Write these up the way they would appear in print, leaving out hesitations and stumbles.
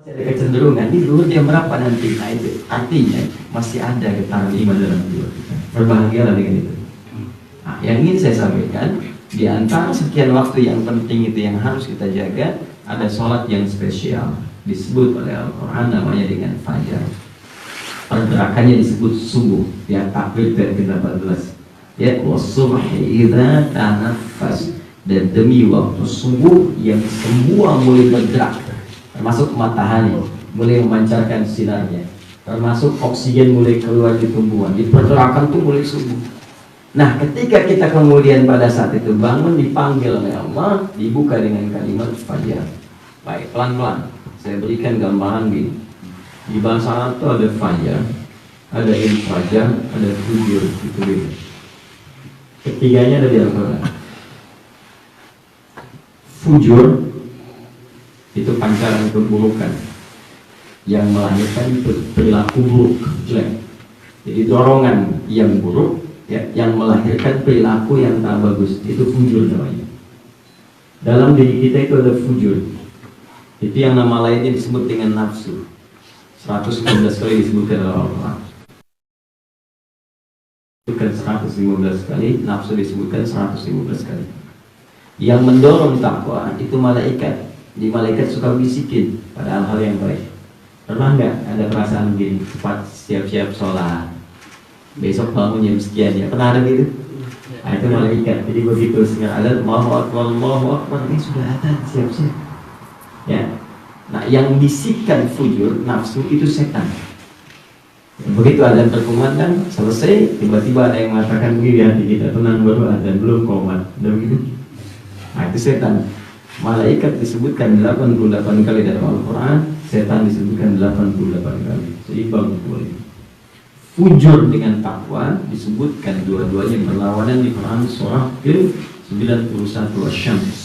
Ada kecenderungan di luhur jam berapa nanti, nah itu artinya masih ada getaran iman dalam jiwa kita. Berbahagialah dengan itu. Nah, yang ingin saya sampaikan, di antara sekian waktu yang penting itu yang harus kita jaga, ada sholat yang spesial disebut oleh Al-Quran namanya dengan fajar. Pergerakannya disebut subuh, ya takbir ke-14. Ya wasubhi idza tanaffas, dan demi waktu subuh yang semua mulai bergerak, termasuk matahari mulai memancarkan sinarnya, termasuk oksigen mulai keluar di tumbuhan, dipergerakan tuh mulai subuh. Nah, ketika kita kemudian pada saat itu bangun dipanggil oleh Allah, dibuka dengan kalimat fajar. Baik, pelan-pelan saya berikan gambaran gini. Di bahasa Arab itu ada fajar, ada fajar, ada fujur, itu beda. Ketiganya ada di Al-Quran. Fujur itu pancaran keburukan yang melahirkan perilaku buruk, jelek. Jadi dorongan yang buruk, ya, yang melahirkan perilaku yang tak bagus, itu fujur namanya. Dalam diri kita itu ada fujur. Itu yang nama lainnya disebut dengan nafsu. 115 kali disebutkan oleh Allah. Disebutkan 115 kali, nafsu disebutkan 115 kali. Yang mendorong takwa itu malaikat. Di malaikat suka bisikin pada hal-hal yang baik. Pernah nggak ada perasaan begini, cepat siap-siap sholat, besok bangun jam sekian ya? Pernah ada gitu? Nah, itu malaikat. Jadi begitu setengah azan, Allahu Akbar, ini sudah ada, siap-siap. Ya. Nah, yang bisikkan fujur, nafsu itu setan. Begitu azan terkumandang, selesai, tiba-tiba ada yang mengatakan begini di hati kita, tenang baru azan, belum komat. Udah begitu? Nah, itu setan. Malaikat disebutkan 88 kali dalam Al-Quran, setan disebutkan 88 kali. Seimbang boleh. Fujur dengan takwa disebutkan dua-duanya berlawanan di Quran surah ke-91 Asy-Syams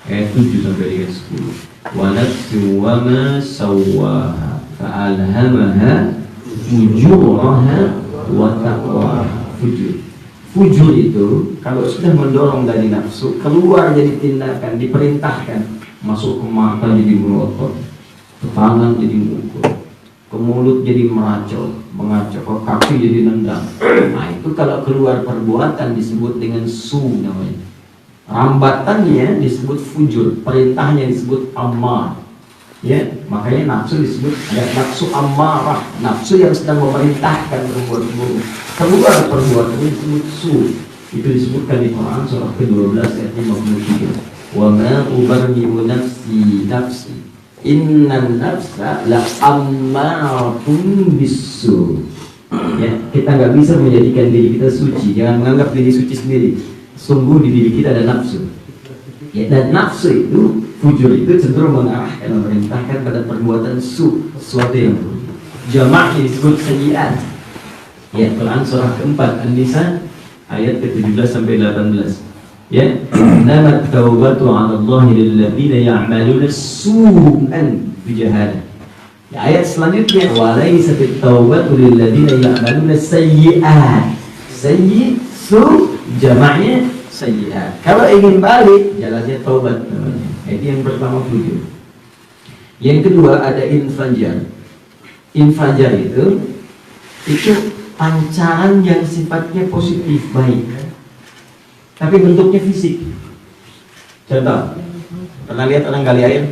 ayat 7 sampai dengan 10. Wa nafsin wa ma sawwaha fa'alhamaha fujuraha wa taqwaha. Fujur itu kalau sudah mendorong dari nafsu, keluar jadi tindakan, diperintahkan, masuk ke mata jadi melotot, ke tangan jadi mukul, ke mulut jadi mengacau, ke kaki jadi nendang. Nah, itu kalau keluar perbuatan disebut dengan su namanya. Rambatannya disebut fujur, perintahnya disebut ammar. Ya, makanya nafsu disebut ada nafsu ammarah, nafsu yang sedang memerintahkan berbuat buruk. Keluar perbuatan disebut su. Itu disebutkan di Quran surah ke-12 ayat 53. Wa ma ubarri'u nafsi innan nafsa la ammaratun bisu. Ya, kita nggak bisa menjadikan diri kita suci. Jangan menganggap diri suci sendiri. Sungguh di diri kita ada nafsu. Ya, dan nafsu itu, fujur itu cenderung mengarahkan, memerintahkan pada perbuatan su, sesuatu yang buruk. Jamak disebut sayyi'at. Ya, Quran surah ke-4 An-Nisa ayat ke-17 sampai 18. Ya, namat taubatu 'ala Allahi lil ladzina ya'maluna su'an bijahalah. Ya, ayat selanjutnya walaysa bit taubatu lil ladzina ya'maluna sayyi'at. Sayyi' su jamaknya sayyi'at. Kalau ingin balik jalannya taubat namanya. Itu yang pertama fujur. Yang kedua ada infajar. Infajar itu pancaran yang sifatnya positif, baik, tapi bentuknya fisik. Contoh, pernah lihat orang gali air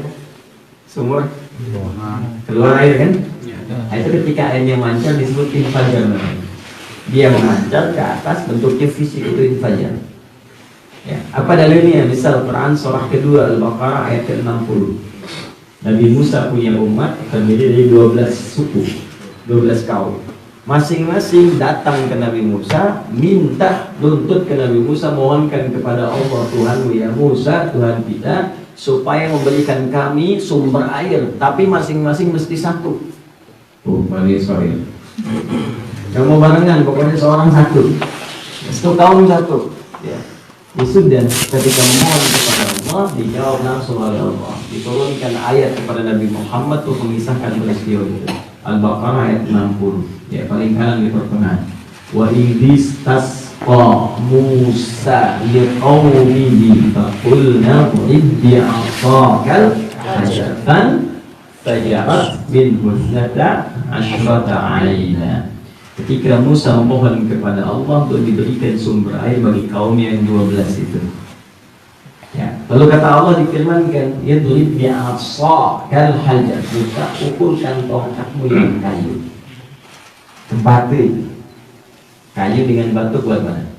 sumur keluar air kan? Nah, itu ketika airnya mancar disebut infajar. Dia memancar ke atas, bentuknya fisik, itu infajar. Ya, apa dalilnya? Misal Quran surah kedua Al-Baqarah ayat ke-60. Nabi Musa punya umat terdiri dari 12 suku, 12 kaum. Masing-masing datang ke Nabi Musa, minta, nuntut ke Nabi Musa, mohonkan kepada Allah, Tuhanmu ya Musa, Tuhan kita, supaya memberikan kami sumber air, tapi masing-masing mesti satu. Bani Israil. Yang mau barengan, pokoknya seorang satu, satu kaum satu. Ya. Sudah ketika memohon kepada Allah, dijawab langsung oleh Allah. Diturunkan ayat kepada Nabi Muhammad untuk mengisahkan peristiwa itu. Al-Baqarah ayat 60. Ya, paling kanan di pertengahan. Wa idistasqa Musa liqaumihi faqulna iddi 'asaqal hajaratan fajarat bin husnata asyrata aina. Ketika Musa memohon kepada Allah untuk diberikan sumber air bagi kaum yang 12 itu. Ya, lalu kata Allah difirmankan, yadrib bi'asa kal hajar, Musa ukurkan tongkatmu dengan kayu. Batu. Kayu dengan batu buat mana?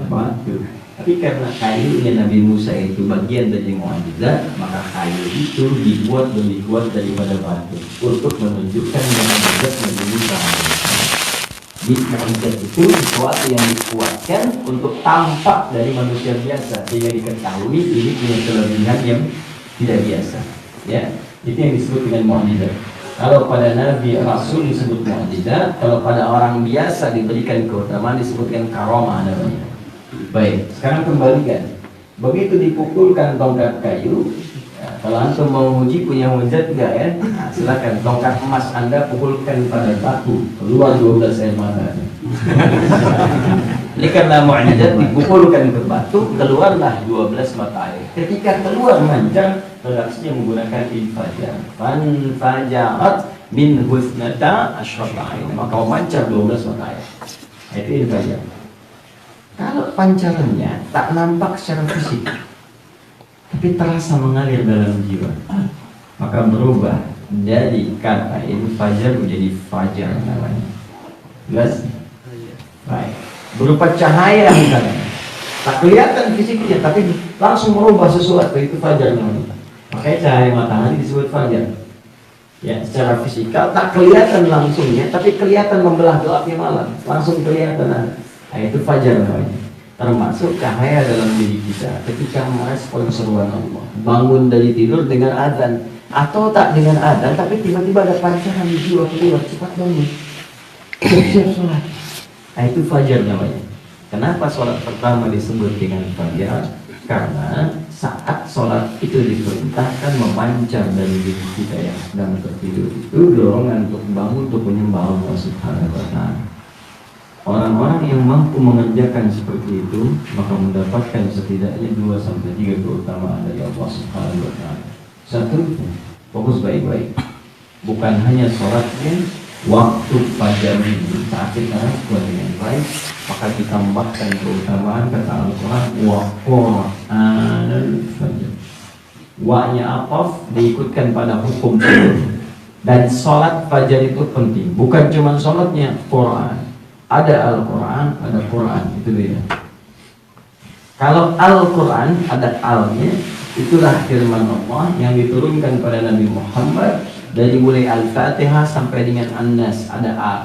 Batu. Tapi karena kayunya Nabi Musa itu bagian dari mukjizat, maka kayu itu dibuat lebih kuat daripada batu untuk menunjukkan mukjizat Nabi Musa. Di mukjizat itu sesuatu yang dikuatkan untuk tampak dari manusia biasa, sehingga diketahui ini punya kelebihan yang tidak biasa. Ya, itu yang disebut dengan mukjizat. Kalau pada Nabi Rasul disebut mukjizat, kalau pada orang biasa diberikan keutamaan disebutkan karomah namanya. Baik, sekarang kembalikan. Begitu dipukulkan tongkat kayu, ya, kalau antum mau uji punya mukjizat enggak ya? Nah, silakan tongkat emas Anda pukulkan pada batu, keluar 12 air mata. Ini karena mukjizat dipukulkan ke batu, keluarlah 12 mata air. Ketika keluar manjang, reaksinya menggunakan infajar. Fanfajarat min husnata asyrata aina, maka memancar 12 mata air. Itu infajar. Kalau pancarannya tak nampak secara fisik, tapi terasa mengalir dalam jiwa, maka berubah dari kata infajar menjadi fajar namanya. Jelas? Baik. Berupa cahaya misalnya, tak kelihatan fisiknya, tapi langsung merubah sesuatu, itu fajar namanya. Makanya cahaya matahari disebut fajar. Ya, secara fisikal tak kelihatan langsungnya, tapi kelihatan membelah gelapnya malam, langsung kelihatan. Nah, itu fajar namanya. Termasuk cahaya dalam diri kita ketika merespon seruan Allah. Bangun dari tidur dengan adzan, atau tak dengan adzan, tapi tiba-tiba ada pancaran di jiwa keluar, cepat bangun, siap sholat. Nah, itu fajar namanya. Kenapa sholat pertama disebut dengan fajar? Karena saat sholat itu diperintahkan memancar dari diri kita yang sedang tertidur itu dorongan untuk bangun, untuk menyembah Allah Subhanahu wa Ta'ala. Orang-orang yang mampu mengerjakan seperti itu maka mendapatkan setidaknya 2-3 keutamaan dari Allah Subhanahu wa Ta'ala. Satu, fokus baik-baik. Bukan hanya sholatnya, waktu fajar itu saat kita buat dengan baik, maka ditambahkan keutamaan kata Al-Quran wa Qur'anal fajar. Wa-nya ataf diikutkan pada hukum itu. Dan sholat fajar itu penting. Bukan cuma sholatnya, Quran. Ada Al-Quran, ada Quran, itu beda. Kalau Al-Quran ada al-nya, itulah firman Allah yang diturunkan pada Nabi Muhammad dari mulai Al-Fatihah sampai dengan An-Nas, ada A.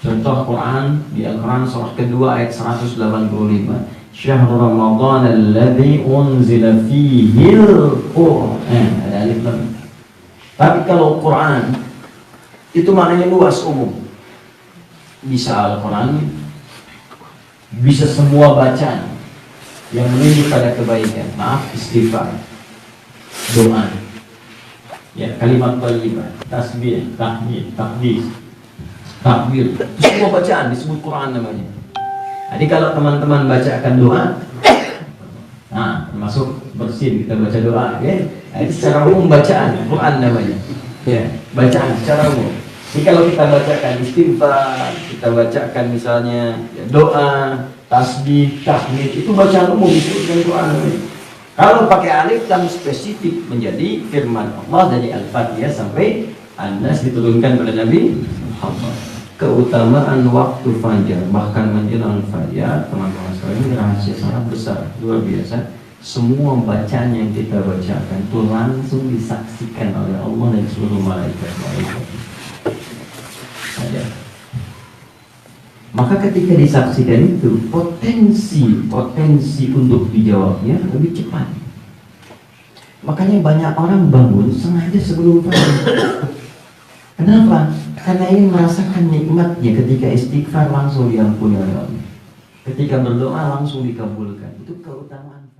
Contoh Quran di Al-Quran surah kedua ayat 185. Syahrul Ramadan alladzi unzila fihil Qur'an, ada alif lam. Tapi kalau Quran itu maknanya luas, umum. Bisa Al-Quran, bisa semua bacaan yang menuju pada kebaikan, maaf, istighfar, doa, ya, kalimat thayyibah, tasbih, tahmid, takbir, takbir, semua bacaan disebut Quran namanya. Jadi kalau teman-teman bacakan doa, nah, termasuk bersin kita baca doa, ya, itu secara umum bacaan Quran namanya, ya, bacaan secara umum. Jadi kalau kita bacakan istighfar, kita bacakan misalnya ya, doa, tasbih, tahmid, itu bacaan umum disebut dengan Quran. Kalau pakai alif lam spesifik menjadi firman Allah dari Al-Fatihah sampai An-Nas diturunkan pada Nabi Muhammad. Keutamaan waktu fajar bahkan menjelang fajar, teman-teman sekalian, ini rahasia sangat besar, luar biasa. Semua bacaan yang kita bacakan itu langsung disaksikan oleh Allah dan seluruh malaikat-malaikat. Maka ketika disaksikan itu potensi untuk dijawabnya lebih cepat. Makanya banyak orang bangun sengaja sebelum fajar. Kenapa? Karena ingin merasakan nikmatnya ketika istighfar langsung diampuni oleh Allah, ketika berdoa langsung dikabulkan. Itu keutamaan